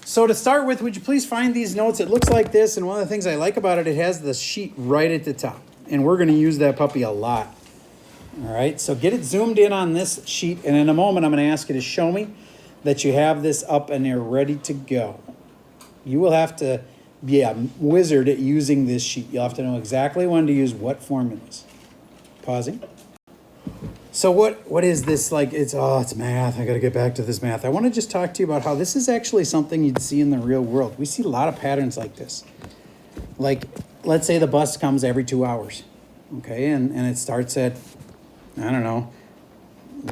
So to start with, would you please find these notes? It looks like this, and one of the things I like about it, it has the sheet right at the top. And we're going to use that puppy a lot. All right, so get it zoomed in on this sheet, and in a moment I'm going to ask you to show me that you have this up and they're ready to go. You will have to be a wizard at using this sheet. You'll have to know exactly when to use what formulas. Pausing. So what is this like? It's math. I got to get back to this math. I want to just talk to you about how this is actually something you'd see in the real world. We see a lot of patterns like this. Like, let's say the bus comes every 2 hours, okay? And it starts at, I don't know,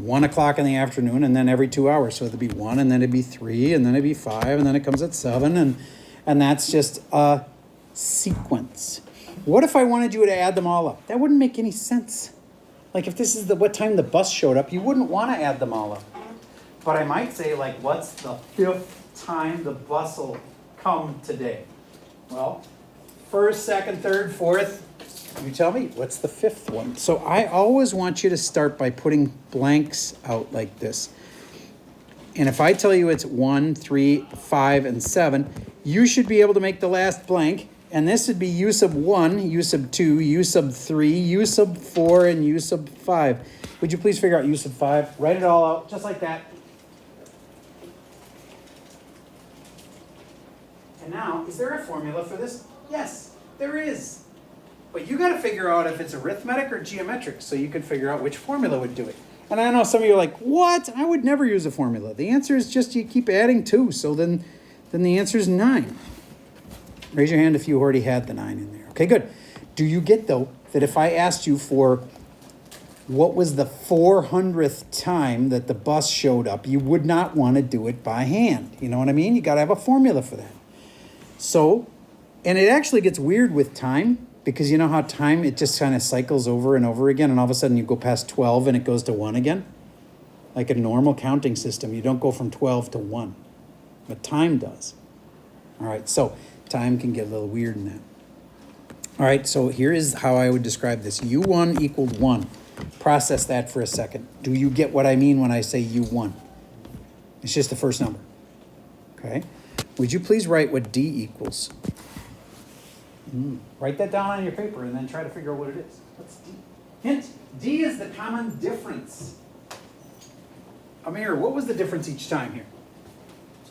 1 o'clock in the afternoon, and then every 2 hours. So it'd be 1, and then it'd be 3, and then it'd be 5, and then it comes at 7, and that's just a sequence. What if I wanted you to add them all up? That wouldn't make any sense. Like if this is what time the bus showed up, you wouldn't want to add them all up. But I might say, like, what's the 5th time the bus will come today? Well, 1st, 2nd, 3rd, 4th. You tell me, what's the 5th one? So I always want you to start by putting blanks out like this. And if I tell you it's 1, 3, 5, and 7, you should be able to make the last blank. And this would be u sub 1, u sub 2, u sub 3, u sub 4, and u sub 5. Would you please figure out u sub 5? Write it all out, just like that. And now, is there a formula for this? Yes, there is. But you got to figure out if it's arithmetic or geometric so you can figure out which formula would do it. And I know some of you are like, what? I would never use a formula. The answer is just you keep adding 2, so then the answer is 9. Raise your hand if you already had the 9 in there. Okay, good. Do you get, though, that if I asked you for what was the 400th time that the bus showed up, you would not want to do it by hand. You know what I mean? You got to have a formula for that. So, and it actually gets weird with time, because you know how time, it just kind of cycles over and over again, and all of a sudden you go past 12 and it goes to 1 again? Like a normal counting system, you don't go from 12 to 1, but time does. All right, so time can get a little weird in that. All right, so here is how I would describe this. U1 equaled 1. Process that for a second. Do you get what I mean when I say U1? It's just the first number. Okay. Would you please write what D equals? Write that down on your paper and then try to figure out what it is. What's D? Hint, D is the common difference. Amir, what was the difference each time here?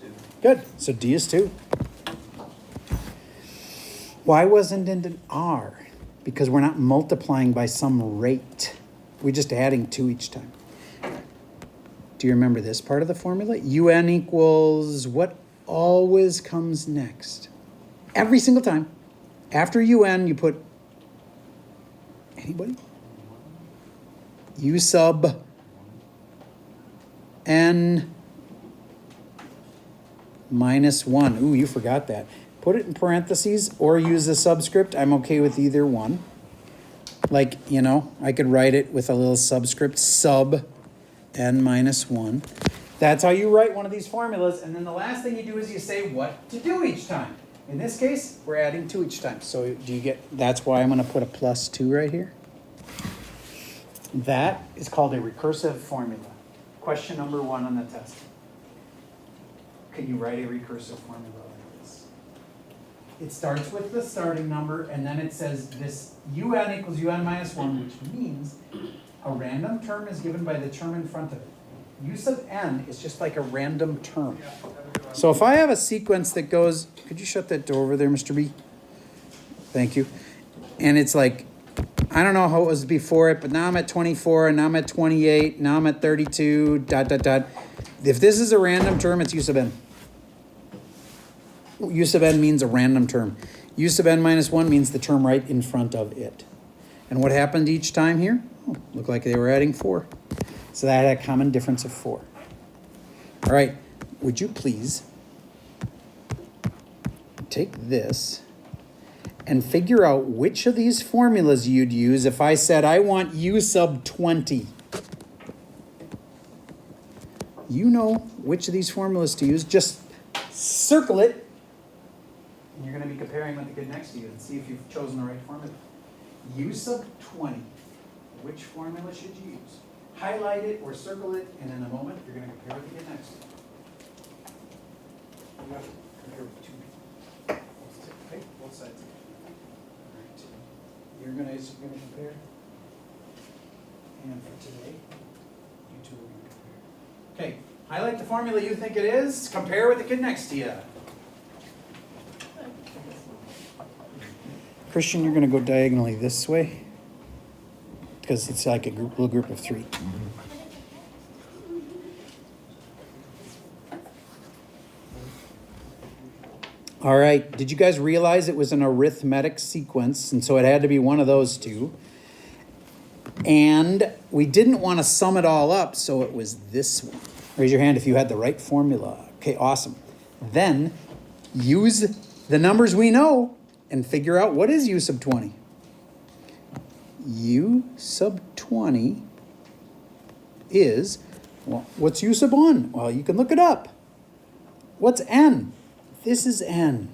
2. Good, so D is 2. Why wasn't it an R? Because we're not multiplying by some rate. We're just adding 2 each time. Do you remember this part of the formula? UN equals what always comes next? Every single time. After UN, you put, anybody? U sub N minus 1. Ooh, you forgot that. Put it in parentheses or use a subscript. I'm okay with either one. Like, you know, I could write it with a little subscript, sub N minus 1. That's how you write one of these formulas. And then the last thing you do is you say what to do each time. In this case, we're adding 2 each time. So do you get, that's why I'm going to put a plus 2 right here. That is called a recursive formula. Question number 1 on the test. Can you write a recursive formula like this? It starts with the starting number, and then it says this UN equals UN minus 1, which means a random term is given by the term in front of it. U sub N is just like a random term. So if I have a sequence that goes, could you shut that door over there, Mr. B? Thank you. And it's like, I don't know how it was before it, but now I'm at 24, and now I'm at 28, now I'm at 32, dot, dot, dot. If this is a random term, it's U sub N. U sub N means a random term. U sub N minus 1 means the term right in front of it. And what happened each time here? Oh, looked like they were adding 4. So that had a common difference of 4. All right, would you please take this and figure out which of these formulas you'd use if I said I want U sub 20. You know which of these formulas to use. Just circle it. And you're going to be comparing with the kid next to you and see if you've chosen the right formula. U sub 20. Which formula should you use? Highlight it or circle it, and in a moment, you're going to compare with the kid next to you. compare with 2. Okay, both sides. All right. You're gonna compare. And for today, you two are gonna compare. Okay, highlight the formula you think it is. Compare with the kid next to you. Christian, you're gonna go diagonally this way because it's like a little group of 3. All right, did you guys realize it was an arithmetic sequence, and so it had to be one of those two? And we didn't want to sum it all up, so it was this one. Raise your hand if you had the right formula. Okay, awesome. Then use the numbers we know and figure out what is u sub 20. U sub 20 is, well, what's u sub 1? Well, you can look it up. What's n? This is n.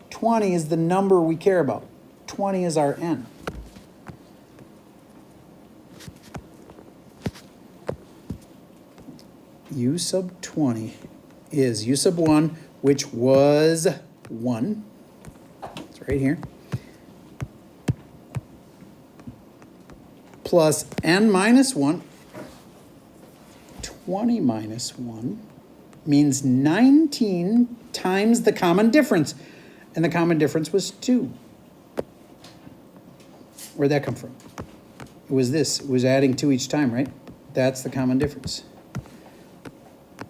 20 is the number we care about. 20 is our n. U sub 20 is u sub 1, which was 1. It's right here. Plus n minus 1. 20 minus 1 means 19 times the common difference. And the common difference was 2. Where'd that come from? It was this. It was adding 2 each time, right? That's the common difference.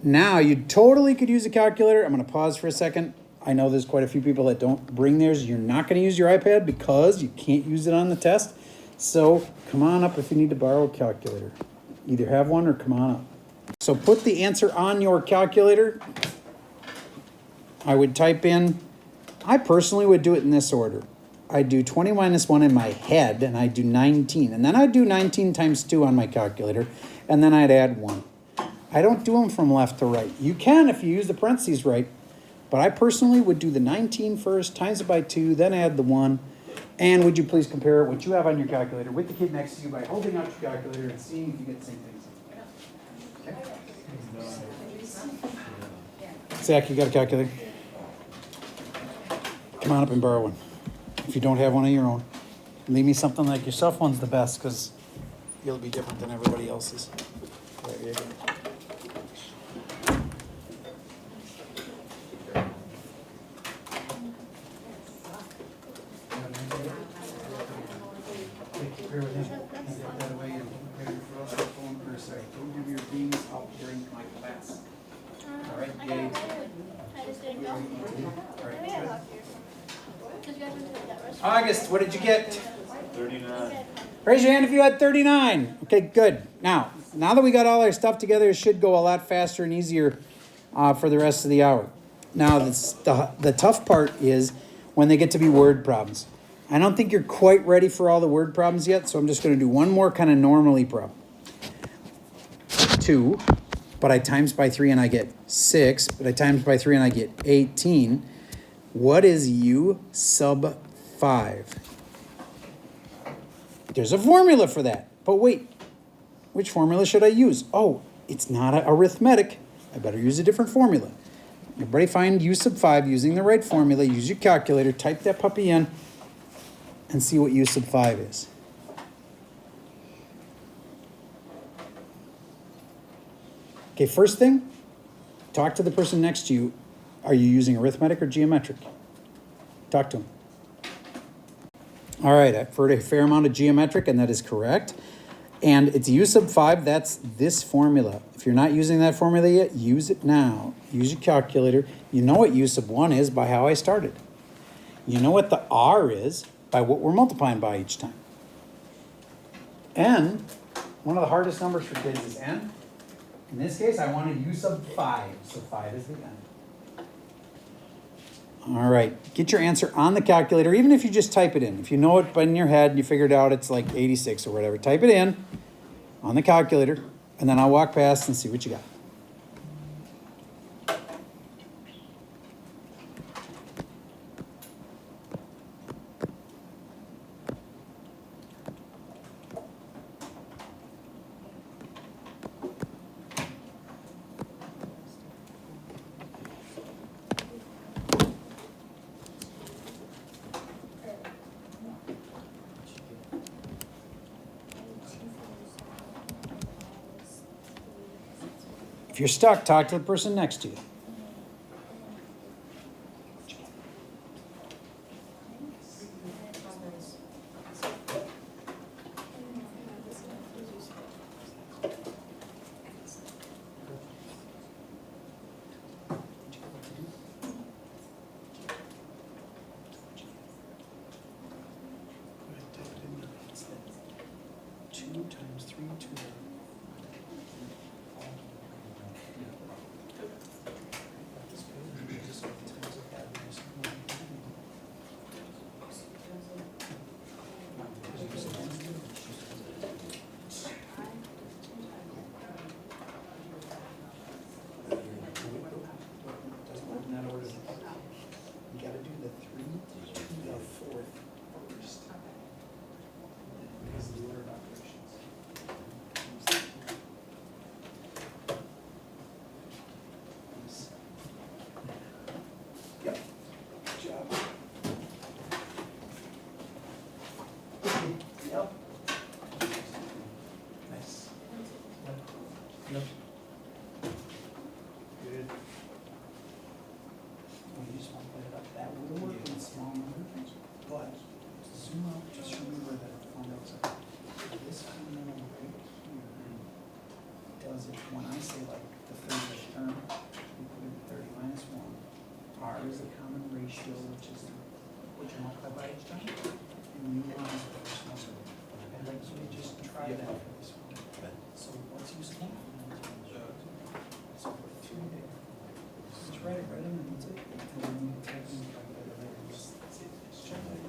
Now, you totally could use a calculator. I'm going to pause for a second. I know there's quite a few people that don't bring theirs. You're not going to use your iPad because you can't use it on the test. So come on up if you need to borrow a calculator. Either have one or come on up. So put the answer on your calculator. I would type in, I personally would do it in this order. I'd do 20 minus 1 in my head, and I'd do 19. And then I'd do 19 times 2 on my calculator, and then I'd add 1. I don't do them from left to right. You can if you use the parentheses right, but I personally would do the 19 first, times it by 2, then add the 1. And would you please compare what you have on your calculator with the kid next to you by holding out your calculator and seeing if you get the same things. Okay. Zach, you got a calculator? Come on up and borrow one. If you don't have one of your own, leave me something like your cell phone's the best because you'll be different than everybody else's. There you go. Don't give your beans out during my class. All right, yay. August, what did you get? 39. Raise your hand if you had 39. Okay, good. Now that we got all our stuff together, it should go a lot faster and easier for the rest of the hour. Now, the tough part is when they get to be word problems. I don't think you're quite ready for all the word problems yet, so I'm just going to do one more kind of normally problem. 2, but I times by 3 and I get 6, but I times by 3 and I get 18. What is u sub 5? There's a formula for that. But wait, which formula should I use? Oh, it's not arithmetic. I better use a different formula. Everybody find u sub 5 using the right formula. Use your calculator, type that puppy in, and see what u sub 5 is. Okay, first thing, talk to the person next to you. Are you using arithmetic or geometric? Talk to him. All right, I've heard a fair amount of geometric, and that is correct. And it's u sub 5, that's this formula. If you're not using that formula yet, use it now. Use your calculator. You know what u sub 1 is by how I started. You know what the r is by what we're multiplying by each time. N, one of the hardest numbers for kids is n. In this case, I wanted u sub 5, so 5 is the n. All right, get your answer on the calculator, even if you just type it in. If you know it in your head and you figured out it's like 86 or whatever, type it in on the calculator, and then I'll walk past and see what you got. If you're stuck, talk to the person next to you. When I say like the 30th term, we put in 30 minus 1. R is the common ratio, which is what you multiply by each time. And U1 is the first number. And like, so we just try that for this one. So what's useful? So put 2 there. Just write it right in and that's it. And then you type in the calculator later. Just check it.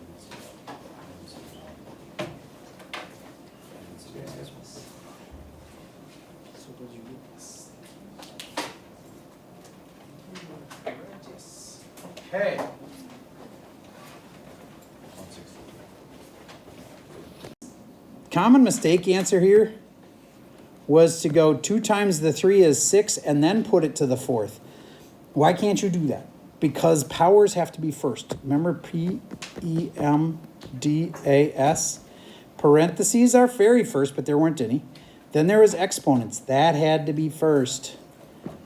So did you get this? Yes. Okay. Common mistake answer here was to go 2 times the 3 is 6 and then put it to the 4th. Why can't you do that? Because powers have to be first. Remember PEMDAS? Parentheses are very first, but there weren't any. Then there was exponents. That had to be first.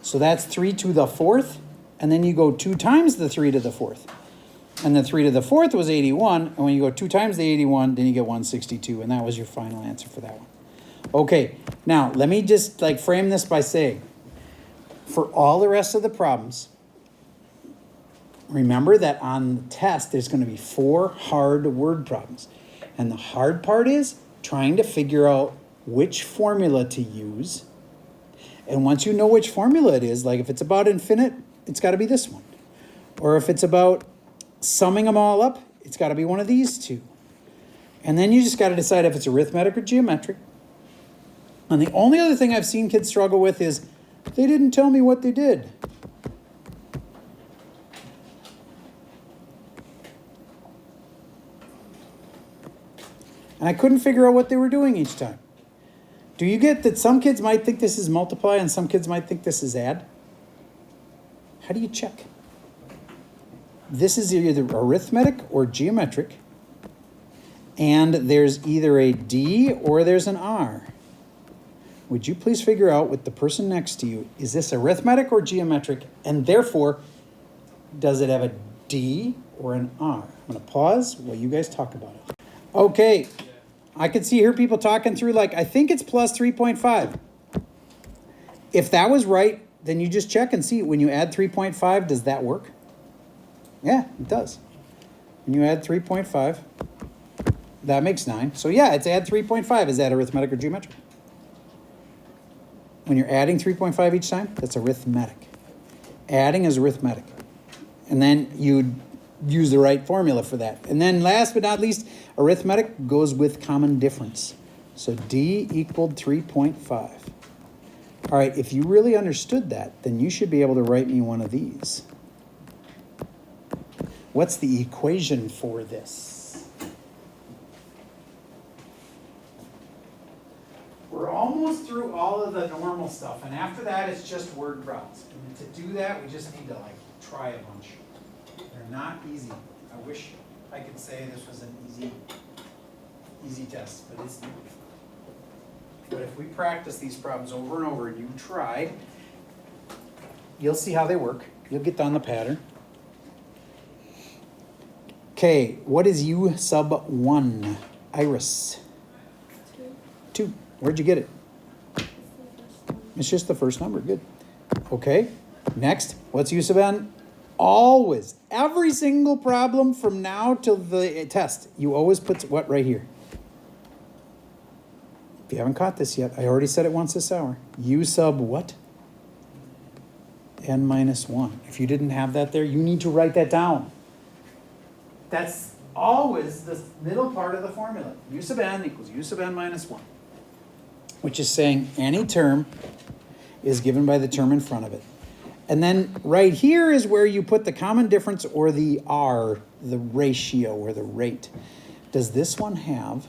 So that's 3 to the 4th. And then you go 2 times the 3 to the 4th. And the 3 to the 4th was 81. And when you go 2 times the 81, then you get 162. And that was your final answer for that one. Okay, now let me just like frame this by saying, for all the rest of the problems, remember that on the test, there's going to be 4 hard word problems. And the hard part is trying to figure out which formula to use. And once you know which formula it is, like if it's about infinite, it's got to be this one. Or if it's about summing them all up, it's got to be one of these two. And then you just got to decide if it's arithmetic or geometric. And the only other thing I've seen kids struggle with is they didn't tell me what they did. And I couldn't figure out what they were doing each time. Do you get that some kids might think this is multiply and some kids might think this is add? How do you check? This is either arithmetic or geometric. And there's either a D or there's an R. Would you please figure out with the person next to you, is this arithmetic or geometric? And therefore, does it have a D or an R? I'm going to pause while you guys talk about it. Okay, I can see here people talking through like, I think it's plus 3.5. If that was right, then you just check and see when you add 3.5, does that work? Yeah, it does. When you add 3.5, that makes 9. So yeah, it's add 3.5. Is that arithmetic or geometric? When you're adding 3.5 each time, that's arithmetic. Adding is arithmetic. And then you use the right formula for that. And then last but not least, arithmetic goes with common difference. So D equaled 3.5. All right, if you really understood that, then you should be able to write me one of these. What's the equation for this? We're almost through all of the normal stuff, and after that, it's just word problems. And to do that, we just need to like try a bunch. They're not easy. I wish I could say this was an easy test, but it's not. But if we practice these problems over and over, and you try, you'll see how they work. You'll get down the pattern. Okay, what is U sub 1? Iris. 2. Where'd you get it? It's just the first number. Good. Okay. Next, what's U sub n? Always. Every single problem from now till the test, you always put what right here? If you haven't caught this yet, I already said it once this hour. U sub what? N minus 1. If you didn't have that there, you need to write that down. That's always the middle part of the formula. U sub n equals U sub n minus 1. Which is saying any term is given by the term in front of it. And then right here is where you put the common difference or the R, the ratio or the rate. Does this one have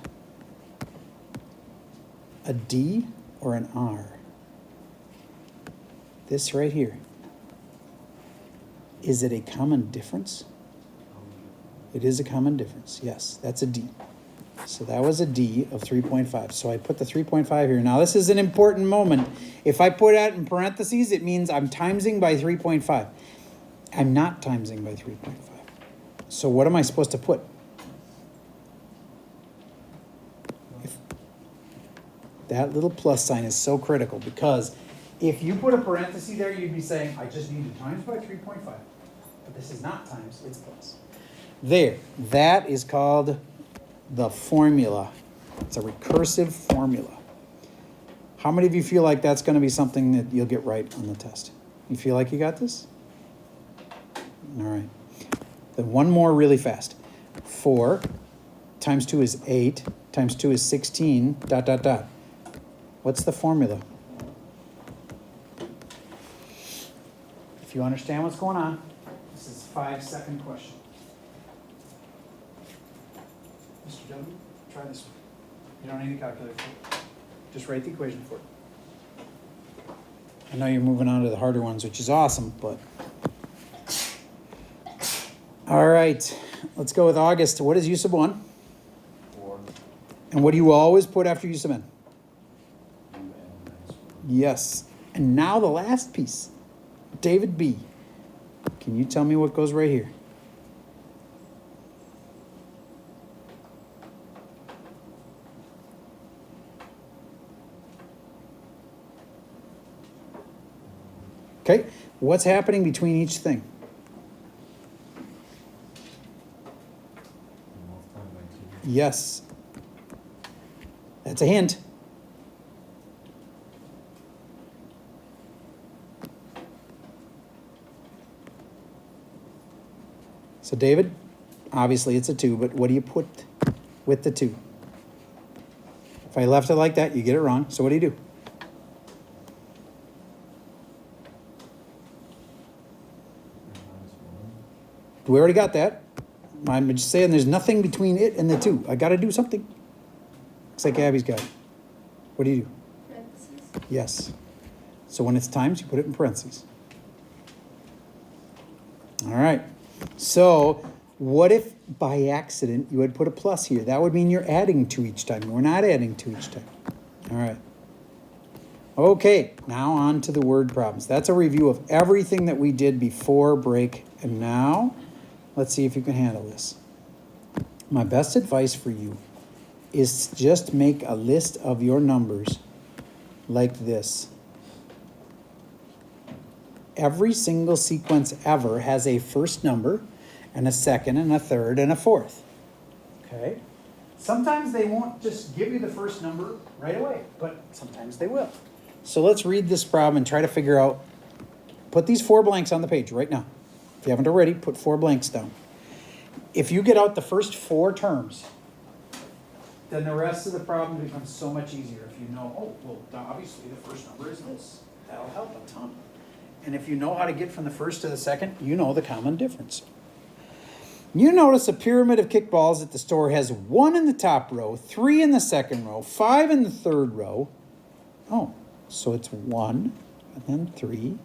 a D or an R? This right here. Is it a common difference? It is a common difference, yes, that's a D. So that was a D of 3.5. So I put the 3.5 here. Now this is an important moment. If I put that in parentheses, it means I'm timesing by 3.5. I'm not timesing by 3.5. So what am I supposed to put? That little plus sign is so critical because if you put a parenthesis there, you'd be saying, I just need to times by 3.5. But this is not times, it's plus. There, that is called the formula. It's a recursive formula. How many of you feel like that's going to be something that you'll get right on the test? You feel like you got this? All right. Then one more really fast. 4 times 2 is 8 times 2 is 16, dot, dot, dot. What's the formula? If you understand what's going on, this is a 5-second question. Mr. Gentleman, try this one. You don't need a calculator for it. Just write the equation for it. I know you're moving on to the harder ones, which is awesome, but... All right, let's go with August. What is U sub 1? 4. And what do you always put after U sub n? Yes. And now the last piece. David B. Can you tell me what goes right here? Okay, what's happening between each thing? Yes. That's a hint. So David, obviously it's a 2, but what do you put with the 2? If I left it like that, you get it wrong. So what do you do? We already got that. I'm just saying there's nothing between it and the 2. I got to do something. Looks like Abby's got it. What do you do? Parentheses. Yes. So when it's times, you put it in parentheses. All right. So what if by accident you had put a plus here? That would mean you're adding 2 each time. We're not adding 2 each time. All right. Okay, now on to the word problems. That's a review of everything that we did before break. And now, let's see if you can handle this. My best advice for you is to just make a list of your numbers like this. Every single sequence ever has a first number and a second and a third and a fourth. Okay? Sometimes they won't just give you the first number right away, but sometimes they will. So let's read this problem and try to figure out, put these 4 blanks on the page right now. If you haven't already, put 4 blanks down. If you get out the first 4 terms, then the rest of the problem becomes so much easier. If you know, oh, well, obviously the first number is this. That'll help a ton. And if you know how to get from the first to the second, you know the common difference. You notice a pyramid of kickballs at the store has 1 in the top row, 3 in the second row, 5 in the third row. Oh, so it's 1, and then 3,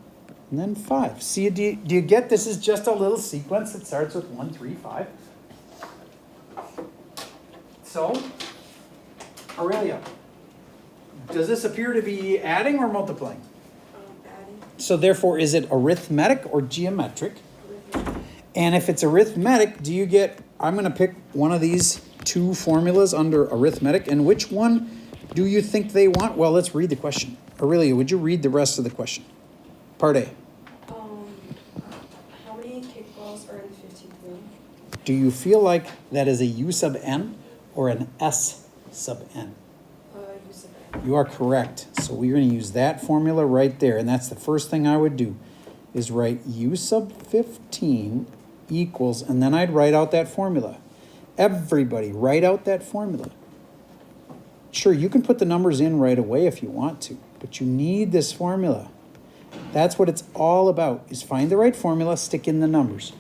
and then 5. See, do you get this is just a little sequence that starts with 1, 3, 5? So, Aurelia, does this appear to be adding or multiplying? Adding. So therefore, is it arithmetic or geometric? And if it's arithmetic, do you get, I'm going to pick one of these two formulas under arithmetic, and which one do you think they want? Well, let's read the question. Aurelia, would you read the rest of the question? Part A. How many kickballs are in 15 room? Do you feel like that is a U sub n or an S sub n? U sub n. You are correct. So we're going to use that formula right there, and that's the first thing I would do, is write U sub 15 equals, and then I'd write out that formula. Everybody, write out that formula. Sure, you can put the numbers in right away if you want to, but you need this formula. That's what it's all about, is find the right formula, stick in the numbers.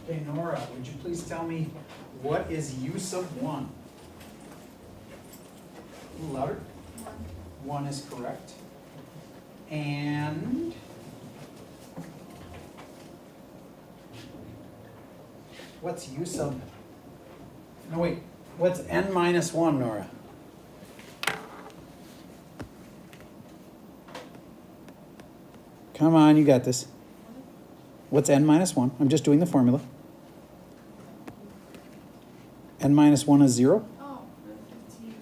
Okay, Nora, would you please tell me what is U sub 1? A little louder. 1 is correct. And what's U sub? No, wait. What's n minus 1, Nora? Come on, you got this. What's n minus 1? I'm just doing the formula. N minus 1 is 0? Oh, 15,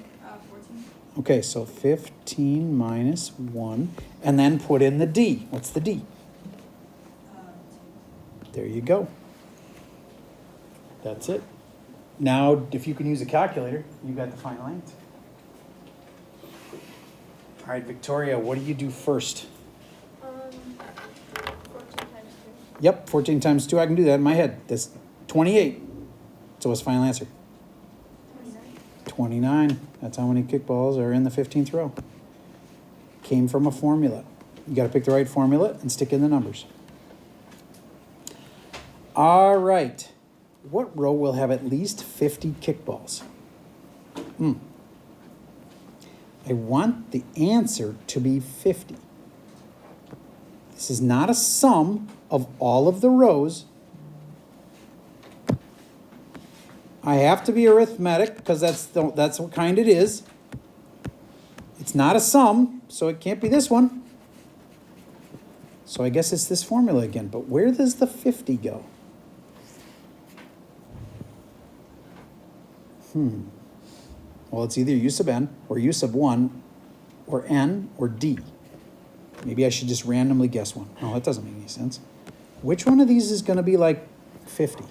14. Okay, so 15 minus 1, and then put in the d. What's the d? 2. There you go. That's it. Now, if you can use a calculator, you got the final answer. All right, Victoria, what do you do first? 14 times 2. Yep, 14 times 2, I can do that in my head. That's 28. So what's the final answer? 29. That's how many kickballs are in the 15th row. Came from a formula. You got to pick the right formula and stick in the numbers. All right. What row will have at least 50 kickballs? I want the answer to be 50. This is not a sum of all of the rows. I have to be arithmetic because that's what kind it is. It's not a sum, so it can't be this one. So I guess it's this formula again. But where does the 50 go? Well, it's either U sub n or U sub 1 or n or d. Maybe I should just randomly guess one. No, that doesn't make any sense. Which one of these is going to be like 50? What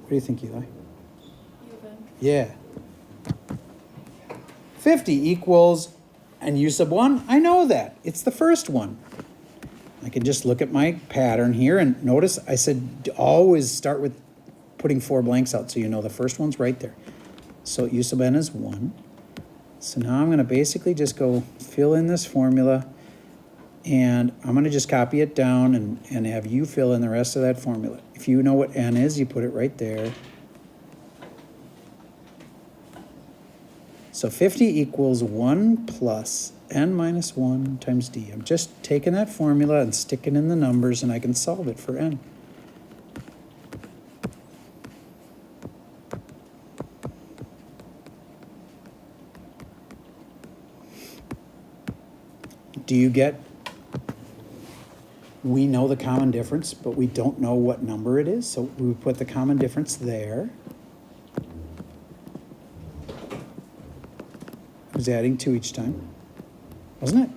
do you think, Eli? Yeah. 50 equals, and U sub 1, I know that. It's the first one. I can just look at my pattern here and notice I said always start with putting 4 blanks out so you know the first one's right there. So U sub n is 1. So now I'm going to basically just go fill in this formula, and I'm going to just copy it down and have you fill in the rest of that formula. If you know what n is, you put it right there. So 50 equals 1 plus n minus 1 times d. I'm just taking that formula and sticking in the numbers, and I can solve it for n. Do you get, we know the common difference, but we don't know what number it is, so we put the common difference there. I was adding 2 each time, wasn't it?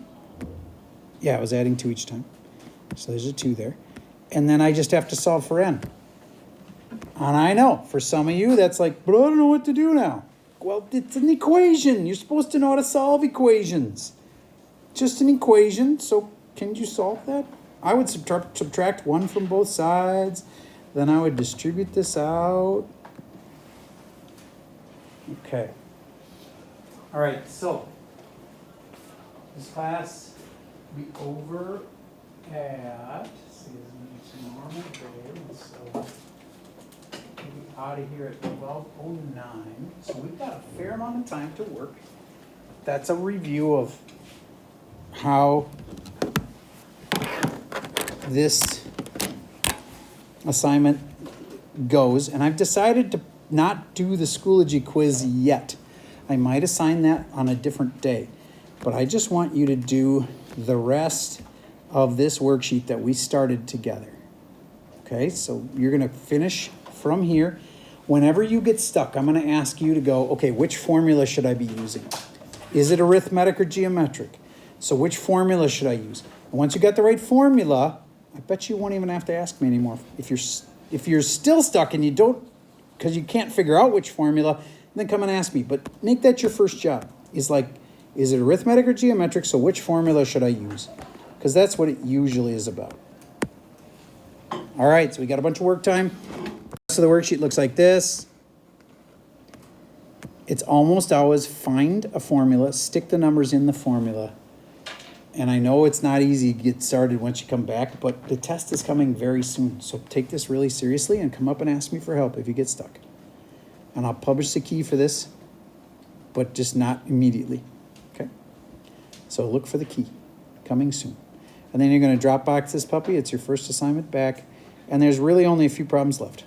Yeah, I was adding 2 each time. So there's a 2 there. And then I just have to solve for n. And I know, for some of you, that's like, but I don't know what to do now. Well, it's an equation. You're supposed to know how to solve equations. Just an equation, so can you solve that? I would subtract 1 from both sides. Then I would distribute this out. Okay. All right, so this class will be over at, see, it's normal day, so we'll be out of here at 12:09. So we've got a fair amount of time to work. That's a review of how this assignment goes, and I've decided to not do the Schoology quiz yet. I might assign that on a different day, but I just want you to do the rest of this worksheet that we started together. Okay, so you're gonna finish from here. Whenever you get stuck, I'm gonna ask you to go, okay, which formula should I be using? Is it arithmetic or geometric? So which formula should I use? And once you got the right formula, I bet you won't even have to ask me anymore. If you're still stuck and you don't, because you can't figure out which formula, then come and ask me. But make that your first job. Is it arithmetic or geometric? So which formula should I use? Because that's what it usually is about. All right, so we got a bunch of work time. The rest of the worksheet looks like this. It's almost always find a formula, stick the numbers in the formula. And I know it's not easy to get started once you come back, but the test is coming very soon. So take this really seriously and come up and ask me for help if you get stuck. And I'll publish the key for this, but just not immediately, okay? So look for the key, coming soon. And then you're gonna drop box this puppy. It's your first assignment back, and there's really only a few problems left.